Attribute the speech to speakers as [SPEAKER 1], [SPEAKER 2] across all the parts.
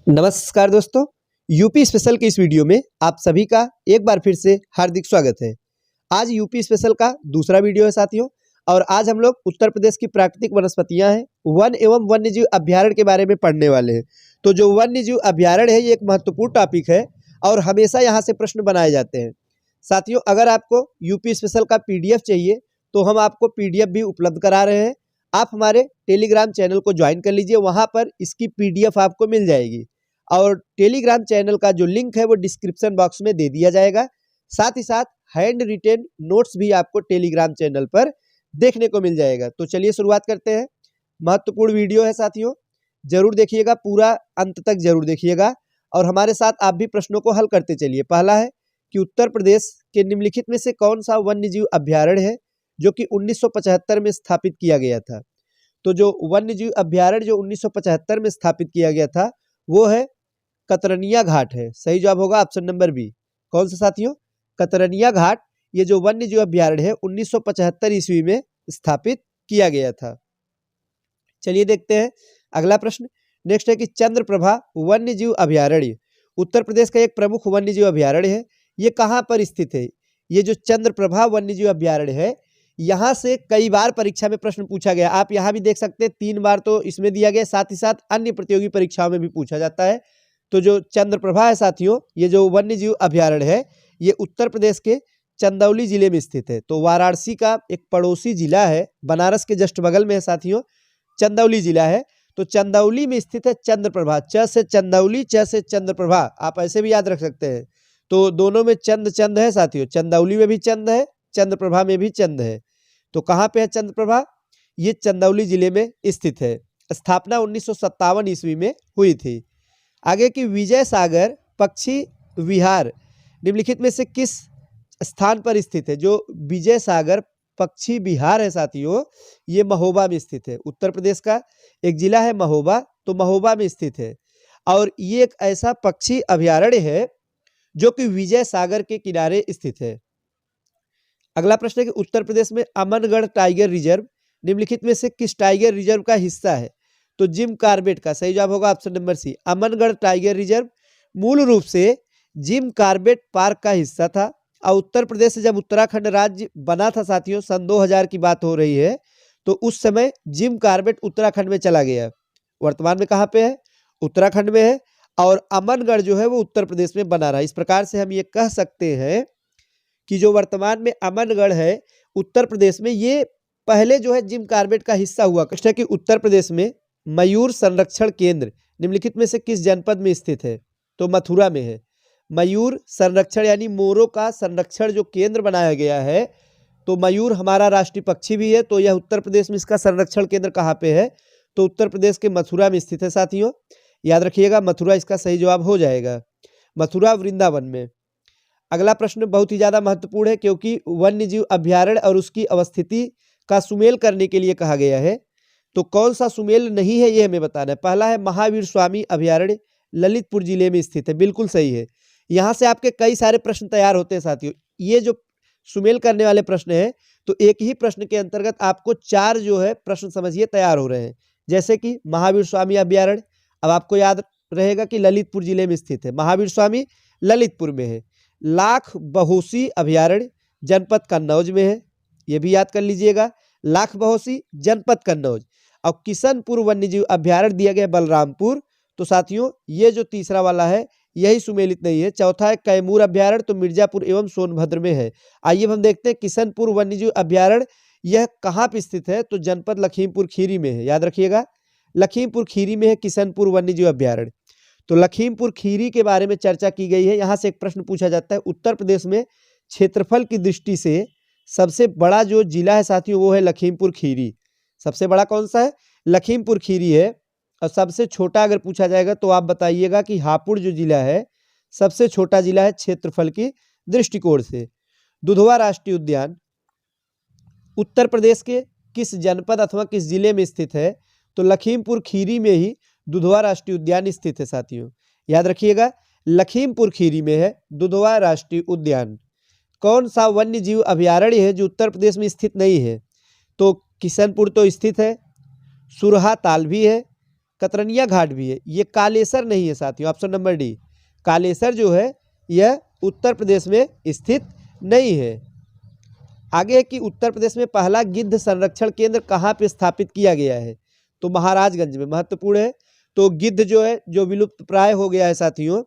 [SPEAKER 1] नमस्कार दोस्तों, UP special के इस वीडियो में आप सभी का एक बार फिर से हार्दिक स्वागत है। आज यूपी स्पेशल का दूसरा वीडियो है साथियों, और आज हम लोग उत्तर प्रदेश की प्राकृतिक वनस्पतियां हैं, वन एवं वन्यजीव अभ्यारण्य के बारे में पढ़ने वाले हैं। तो जो वन्यजीव अभ्यारण्य है ये एक महत्वपूर्ण टॉपिक है और हमेशा यहाँ से प्रश्न बनाए जाते हैं। साथियों, अगर आपको यूपी स्पेशल का PDF चाहिए तो हम आपको PDF भी उपलब्ध करा रहे हैं। आप हमारे टेलीग्राम चैनल को ज्वाइन कर लीजिए, वहाँ पर इसकी PDF आपको मिल जाएगी और टेलीग्राम चैनल का जो लिंक है वो डिस्क्रिप्शन बॉक्स में दे दिया जाएगा। साथ ही साथ हैंड रिटेन नोट्स भी आपको टेलीग्राम चैनल पर देखने को मिल जाएगा। तो चलिए शुरुआत करते हैं। महत्वपूर्ण वीडियो है साथियों, जरूर देखिएगा, पूरा अंत तक जरूर देखिएगा और हमारे साथ आप भी प्रश्नों को हल करते चलिए। पहला है कि उत्तर प्रदेश के निम्नलिखित में से कौन सा वन्यजीव अभ्यारण्य है जो कि 1975 में स्थापित किया गया था। तो जो वन्यजीव अभ्यारण्य जो 1975 में स्थापित किया गया था वो है कतरनिया घाट है। सही जवाब होगा ऑप्शन नंबर बी। कौन सा साथियों? कतरनिया घाट। ये जो वन्यजीव अभ्यारण्य है 1975 ईस्वी में स्थापित किया गया था। चलिए देखते हैं अगला प्रश्न। नेक्स्ट है कि चंद्रप्रभा वन्यजीव अभ्यारण्य उत्तर प्रदेश का एक प्रमुख वन्यजीव अभ्यारण्य है। ये कहाँ पर स्थित है? ये जो चंद्रप्रभा वन्यजीव अभ्यारण्य है, यहाँ से कई बार परीक्षा में प्रश्न पूछा गया। आप यहाँ भी देख सकते हैं, 3 बार तो इसमें दिया गया, साथ ही साथ अन्य प्रतियोगी परीक्षाओं में भी पूछा जाता है। तो जो चंद्रप्रभा है साथियों, ये जो वन्यजीव अभ्यारण्य है ये उत्तर प्रदेश के चंदौली जिले में स्थित है। तो वाराणसी का एक पड़ोसी जिला है, बनारस के जस्ट बगल में है साथियों, चंदौली जिला है। तो चंदौली में स्थित है चंद्रप्रभा। च से चंदौली, च से चंद्रप्रभा, आप ऐसे भी याद रख सकते हैं। तो दोनों में चंद चंद है साथियों, चंदौली में भी चंद है, चंद्रप्रभा में भी चंद है। तो कहाँ पे है चंद्रप्रभा? ये चंदौली जिले में स्थित है। स्थापना 1957 ईस्वी में हुई थी। आगे की विजय सागर पक्षी विहार निम्नलिखित में से किस स्थान पर स्थित है? जो विजय सागर पक्षी विहार है साथियों, ये महोबा में स्थित है। उत्तर प्रदेश का एक जिला है महोबा, तो महोबा में स्थित है और ये एक ऐसा पक्षी अभ्यारण्य है जो कि विजय सागर के किनारे स्थित है। अगला प्रश्न है कि उत्तर प्रदेश में अमनगढ़ टाइगर रिजर्व निम्नलिखित में से किस टाइगर रिजर्व का हिस्सा है? तो जिम कार्बेट का। सही जवाब होगा option number C. Amangarh tiger reserve मूल रूप से जिम कार्बेट पार्क का हिस्सा था और उत्तर प्रदेश से जब उत्तराखंड राज्य बना था साथियों, सन 2000 की बात हो रही है, तो उस समय जिम कार्बेट उत्तराखंड में चला गया। वर्तमान में कहाँ पे है? उत्तराखंड में है और अमनगढ़ जो है वो उत्तर प्रदेश में बना रहा है। इस प्रकार से हम ये कह सकते हैं कि जो वर्तमान में अमनगढ़ है उत्तर प्रदेश में, ये पहले जो है जिम कार्बेट का हिस्सा हुआ करता है। कि उत्तर प्रदेश में मयूर संरक्षण केंद्र निम्नलिखित में से किस जनपद में स्थित है? तो मथुरा में है। मयूर संरक्षण यानी मोरों का संरक्षण जो केंद्र बनाया गया है, तो मयूर हमारा राष्ट्रीय पक्षी भी है, तो यह उत्तर प्रदेश में इसका संरक्षण केंद्र कहाँ पे है? तो उत्तर प्रदेश के मथुरा में स्थित है साथियों। याद रखिएगा, मथुरा इसका सही जवाब हो जाएगा। मथुरा वृंदावन में। अगला प्रश्न बहुत ही ज्यादा महत्वपूर्ण है क्योंकि वन्यजीव अभ्यारण्य और उसकी अवस्थिति का सुमेल करने के लिए कहा गया है। तो कौन सा सुमेल नहीं है ये हमें बताना है। पहला है महावीर स्वामी अभ्यारण्य, ललितपुर जिले में स्थित है। बिल्कुल सही है। यहाँ से आपके कई सारे प्रश्न तैयार होते हैं साथियों। ये जो सुमेल करने वाले प्रश्न है, तो एक ही प्रश्न के अंतर्गत आपको 4 जो है प्रश्न समझिए तैयार हो रहे हैं। जैसे कि महावीर स्वामी अभ्यारण्य, अब आपको याद रहेगा कि ललितपुर जिले में स्थित है। महावीर स्वामी ललितपुर में है। लाख बहोसी अभ्यारण्य जनपद कन्नौज में है, ये भी याद कर लीजिएगा। लाख बहोसी जनपद कन्नौज। और किशनपुर वन्यजीव अभ्यारण्य दिया गया बलरामपुर। तो साथियों ये जो तीसरा वाला है यही सुमेलित नहीं है। चौथा है कैमूर अभ्यारण्य, तो मिर्जापुर एवं सोनभद्र में है। आइए हम देखते हैं किशनपुर वन्यजीव अभ्यारण्य यह कहाँ पे स्थित है? तो जनपद लखीमपुर खीरी में है। याद रखिएगा, लखीमपुर खीरी में है किशनपुर वन्यजीव अभ्यारण्य। तो लखीमपुर खीरी के बारे में चर्चा की गई है। यहाँ से एक प्रश्न पूछा जाता है, उत्तर प्रदेश में क्षेत्रफल की दृष्टि से सबसे बड़ा जो जिला है साथियों वो है लखीमपुर खीरी। सबसे बड़ा कौन सा है? लखीमपुर खीरी है। और सबसे छोटा अगर पूछा जाएगा तो आप बताइएगा कि हापुड़ जो जिला है सबसे छोटा जिला है क्षेत्रफल की दृष्टिकोण से। दुधवा राष्ट्रीय उद्यान उत्तर प्रदेश के किस जनपद अथवा किस जिले में स्थित है? तो लखीमपुर खीरी में ही दुधवा राष्ट्रीय उद्यान स्थित है साथियों। याद रखिएगा, लखीमपुर खीरी में है दुधवा राष्ट्रीय उद्यान। कौन सा वन्य जीव अभ्यारण्य है जो उत्तर प्रदेश में स्थित नहीं है? तो किशनपुर तो स्थित है, सुरहा ताल भी है, कतरनिया घाट भी है, ये कालेसर नहीं है साथियों। ऑप्शन नंबर डी, कालेसर जो है यह उत्तर प्रदेश में स्थित नहीं है। आगे है कि उत्तर प्रदेश में पहला गिद्ध संरक्षण केंद्र कहाँ पे स्थापित किया गया है, तो महाराजगंज में। महत्वपूर्ण है। तो गिद्ध जो है जो विलुप्त प्राय हो गया है साथियों,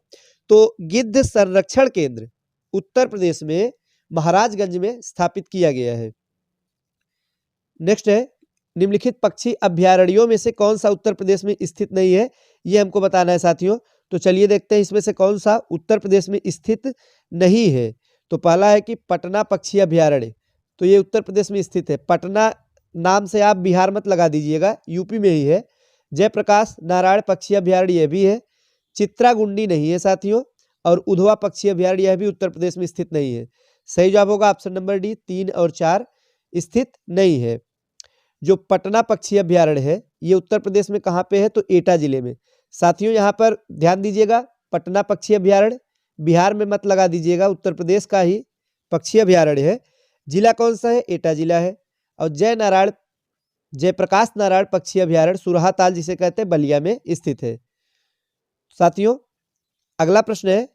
[SPEAKER 1] तो गिद्ध संरक्षण केंद्र उत्तर प्रदेश में महाराजगंज में स्थापित किया गया है। नेक्स्ट है, निम्नलिखित पक्षी अभ्यारण्यों में से कौन सा उत्तर प्रदेश में स्थित नहीं है, ये हमको बताना है साथियों। तो चलिए देखते हैं इसमें से कौन सा उत्तर प्रदेश में स्थित नहीं है। तो पहला है कि पटना पक्षी अभ्यारण्य, तो ये उत्तर प्रदेश में स्थित है। पटना नाम से आप बिहार मत लगा दीजिएगा, यूपी में ही है। जयप्रकाश नारायण पक्षी अभ्यारण्य यह भी है। चित्रागुंडी नहीं है साथियों, और उधवा पक्षी अभ्यारण्य यह भी उत्तर प्रदेश में स्थित नहीं है। सही जवाब होगा ऑप्शन नंबर डी, 3 और 4 स्थित नहीं है। जो पटना पक्षी अभ्यारण्य है ये उत्तर प्रदेश में कहाँ पे है, तो एटा जिले में। साथियों यहाँ पर ध्यान दीजिएगा, पटना पक्षी अभ्यारण्य बिहार में मत लगा दीजिएगा, उत्तर प्रदेश का ही पक्षी अभ्यारण्य है। जिला कौन सा है, एटा जिला है। और जयप्रकाश नारायण पक्षी अभ्यारण्य सुरहा ताल जिसे कहते हैं बलिया में स्थित है। साथियों अगला प्रश्न है,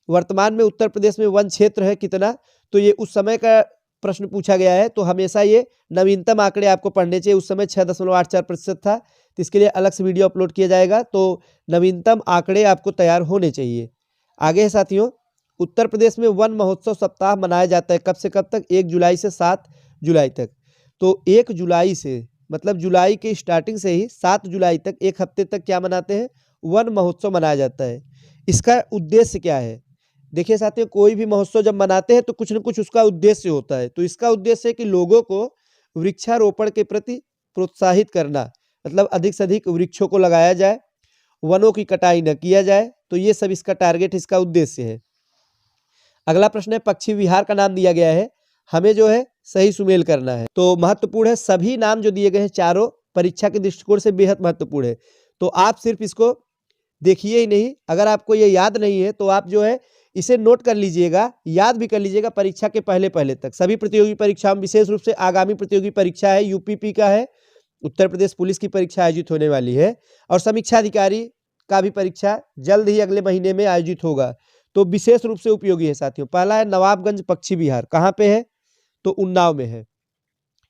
[SPEAKER 1] वर्तमान में उत्तर प्रदेश में वन क्षेत्र है कितना, तो ये उस समय का प्रश्न पूछा गया है। तो हमेशा ये नवीनतम आंकड़े आपको पढ़ने चाहिए। उस समय 6.84% था, तो इसके लिए अलग से वीडियो अपलोड किया जाएगा। तो नवीनतम आंकड़े आपको तैयार होने चाहिए। आगे है साथियों, उत्तर प्रदेश में वन महोत्सव सप्ताह मनाया जाता है कब से कब तक, 1 जुलाई से 7 जुलाई तक। तो 1 जुलाई से मतलब जुलाई के स्टार्टिंग से ही 7 जुलाई तक, एक हफ्ते तक क्या मनाते हैं, वन महोत्सव मनाया जाता है। इसका उद्देश्य क्या है, देखिए साथियों, कोई भी महोत्सव जब मनाते हैं तो कुछ न कुछ उसका उद्देश्य होता है। तो इसका उद्देश्य है कि लोगों को वृक्षारोपण के प्रति प्रोत्साहित करना, मतलब अधिक से अधिक वृक्षों को लगाया जाए, वनों की कटाई न किया जाए। तो ये सब इसका टारगेट, इसका उद्देश्य है। अगला प्रश्न है, पक्षी विहार का नाम दिया गया है, हमें जो है सही सुमेल करना है। तो महत्वपूर्ण है, सभी नाम जो दिए गए हैं चारों परीक्षा के दृष्टिकोण से बेहद महत्वपूर्ण है। तो आप सिर्फ इसको देखिए ही नहीं, अगर आपको ये याद नहीं है तो आप जो है इसे नोट कर लीजिएगा, याद भी कर लीजिएगा परीक्षा के पहले तक। सभी प्रतियोगी परीक्षाओं में, विशेष रूप से आगामी प्रतियोगी परीक्षा है, यूपीपी का है, उत्तर प्रदेश पुलिस की परीक्षा आयोजित होने वाली है, और समीक्षा अधिकारी का भी परीक्षा जल्द ही अगले महीने में आयोजित होगा। तो विशेष रूप से उपयोगी है साथियों। पहला है नवाबगंज पक्षी विहार, कहाँ पे है, तो उन्नाव में है।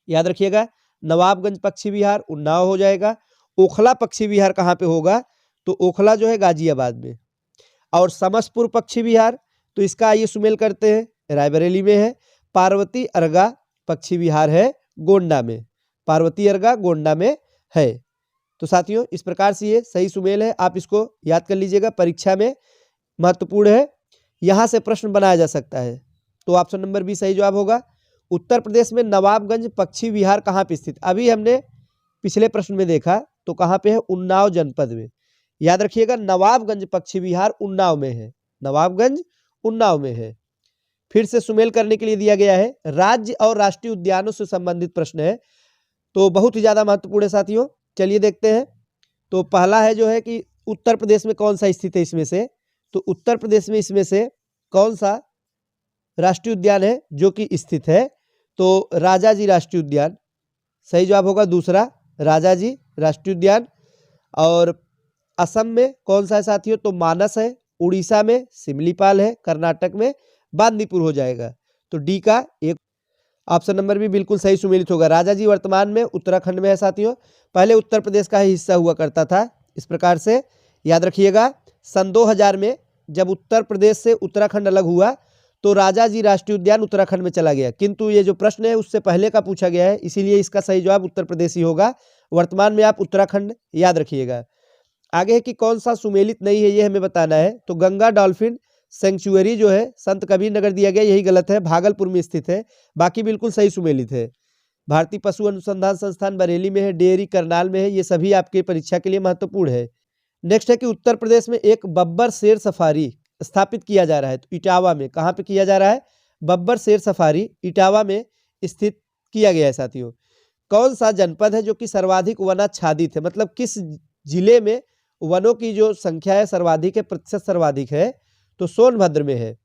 [SPEAKER 1] याद रखिएगा, नवाबगंज पक्षी विहार उन्नाव हो जाएगा। ओखला पक्षी विहार कहाँ पे होगा, तो ओखला जो है गाजियाबाद में। और समसपुर पक्षी विहार, तो इसका आइए सुमेल करते हैं, रायबरेली में है। पार्वती अर्गा पक्षी विहार है गोंडा में, पार्वती अर्गा गोंडा में है। तो साथियों इस प्रकार से ये सही सुमेल है, आप इसको याद कर लीजिएगा, परीक्षा में महत्वपूर्ण है, यहाँ से प्रश्न बनाया जा सकता है। तो ऑप्शन नंबर बी सही जवाब होगा। उत्तर प्रदेश में नवाबगंज पक्षी विहार कहाँ पे स्थित, अभी हमने पिछले प्रश्न में देखा, तो कहाँ पे है, उन्नाव जनपद में। याद रखिएगा, नवाबगंज पक्षी विहार उन्नाव में है, नवाबगंज उन्नाव में है। फिर से सुमेल करने के लिए दिया गया है, राज्य और राष्ट्रीय उद्यानों से संबंधित प्रश्न है, तो बहुत ही ज्यादा महत्वपूर्ण है साथियों। चलिए देखते हैं। तो पहला है जो है कि उत्तर प्रदेश में कौन सा स्थित है इसमें से, तो उत्तर प्रदेश में इसमें से कौन सा राष्ट्रीय उद्यान है जो कि स्थित है, तो राजाजी राष्ट्रीय उद्यान सही जवाब होगा, दूसरा राजाजी राष्ट्रीय उद्यान। और असम में कौन सा है साथियों, तो मानस है। उड़ीसा में सिमलीपाल है, कर्नाटक में बांदीपुर हो जाएगा। तो डी का एक ऑप्शन नंबर भी बिल्कुल सही सुमेलित होगा। राजाजी वर्तमान में उत्तराखंड में है साथियों, पहले उत्तर प्रदेश का ही हिस्सा हुआ करता था। इस प्रकार से याद रखिएगा, सन 2000 में जब उत्तर प्रदेश से उत्तराखंड अलग हुआ तो राजाजी राष्ट्रीय उद्यान उत्तराखंड में चला गया, किंतु ये जो प्रश्न है उससे पहले का पूछा गया है, इसीलिए इसका सही जवाब उत्तर प्रदेश ही होगा। वर्तमान में आप उत्तराखंड याद रखिएगा। आगे है कि कौन सा सुमेलित नहीं है, ये हमें बताना है। तो गंगा डॉल्फिन सेंचुअरी जो है संत कबीर नगर दिया गया, यही गलत है, भागलपुर में स्थित है, बाकी बिल्कुल सही सुमेलित है। भारतीय पशु अनुसंधान संस्थान बरेली में है, डेयरी करनाल में है, ये सभी आपके परीक्षा के लिए महत्वपूर्ण है। नेक्स्ट है कि उत्तर प्रदेश में एक बब्बर शेर सफारी स्थापित किया जा रहा है, तो इटावा में, कहाँ पे किया जा रहा है, बब्बर शेर सफारी इटावा में स्थित किया गया है साथियों। कौन सा जनपद है जो कि सर्वाधिक वनाच्छादित है, मतलब किस जिले में वनों की जो संख्या है सर्वाधिक है, प्रतिशत सर्वाधिक है, तो सोनभद्र में है।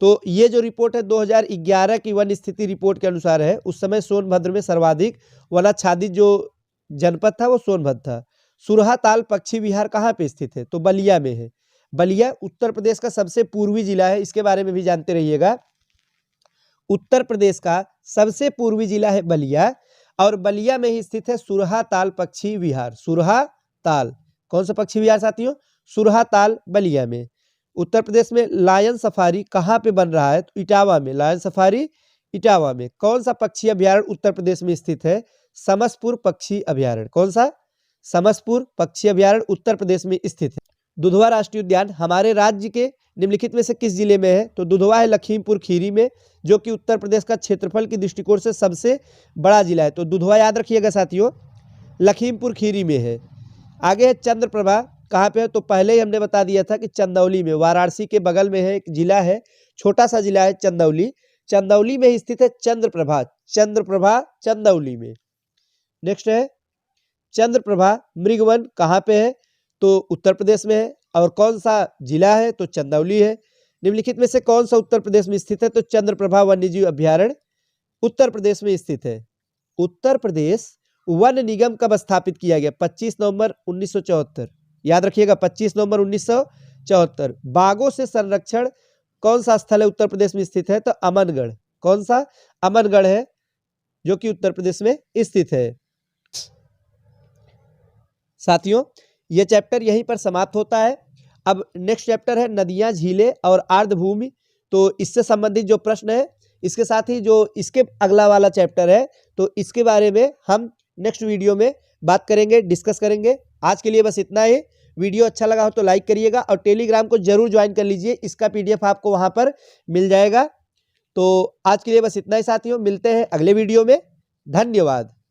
[SPEAKER 1] तो ये जो रिपोर्ट है 2011 की वन स्थिति रिपोर्ट के अनुसार है, उस समय सोनभद्र में सर्वाधिक वनाच्छादित जो जनपद था वो सोनभद्र था। सुरहाताल पक्षी विहार कहाँ पे स्थित है? तो बलिया में है। बलिया उत्तर प्रदेश का सबसे पूर्वी जिला है, इसके बारे में भी जानते रहिएगा। उत्तर प्रदेश का सबसे पूर्वी जिला है बलिया, और बलिया में ही स्थित है सुरहाताल पक्षी विहार। सुरहाताल कौन सा पक्षी विहार साथियों? सुरहाताल बलिया में। उत्तर प्रदेश में लायन सफारी कहाँ पे बन रहा है? तो इटावा में। लायन सफारी इटावा में। कौन सा पक्षी अभ्यारण्य उत्तर प्रदेश में स्थित है? समसपुर पक्षी अभ्यारण्य। कौन सा? समसपुर पक्षी अभ्यारण्य उत्तर प्रदेश में स्थित है। दुधवा राष्ट्रीय उद्यान हमारे राज्य के निम्नलिखित में से किस जिले में है? तो दुधवा है लखीमपुर खीरी में, जो कि उत्तर प्रदेश का क्षेत्रफल की दृष्टिकोण से सबसे बड़ा जिला है। तो दुधवा याद रखिएगा साथियों, लखीमपुर खीरी में है। आगे है चंद्रप्रभा, कहाँ पे है? तो पहले ही हमने बता दिया था कि चंदौली में, वाराणसी के बगल में है, एक जिला है, छोटा सा जिला है चंदौली। चंदौली में स्थित है चंद्रप्रभा। चंद्रप्रभा चंदौली में। नेक्स्ट है चंद्रप्रभा मृगवन, कहाँ पे है? तो उत्तर प्रदेश में है। और कौन सा जिला है? तो चंदौली है। निम्नलिखित में से कौन सा उत्तर प्रदेश में स्थित है? तो चंद्रप्रभा वन्यजीव अभ्यारण्य उत्तर प्रदेश में स्थित है। उत्तर प्रदेश वन निगम कब स्थापित किया गया? 25 नवंबर 1974। याद रखिएगा 25 नवंबर 1974। बाघों से संरक्षण कौन सा स्थल है उत्तर प्रदेश में स्थित है? तो अमनगढ़। कौन सा? अमनगढ़ है, जो कि उत्तर प्रदेश में स्थित है। साथियों ये चैप्टर यहीं पर समाप्त होता है। अब नेक्स्ट चैप्टर है नदियां, झीलें और आर्द्रभूमि। तो इससे संबंधित जो प्रश्न है, इसके साथ ही जो इसके अगला वाला चैप्टर है, तो इसके बारे में हम नेक्स्ट वीडियो में बात करेंगे, डिस्कस करेंगे। आज के लिए बस इतना ही। वीडियो अच्छा लगा हो तो लाइक करिएगा, और टेलीग्राम को जरूर ज्वाइन कर लीजिए, इसका PDF आपको वहां पर मिल जाएगा। तो आज के लिए बस इतना ही साथियों, मिलते हैं अगले वीडियो में। धन्यवाद।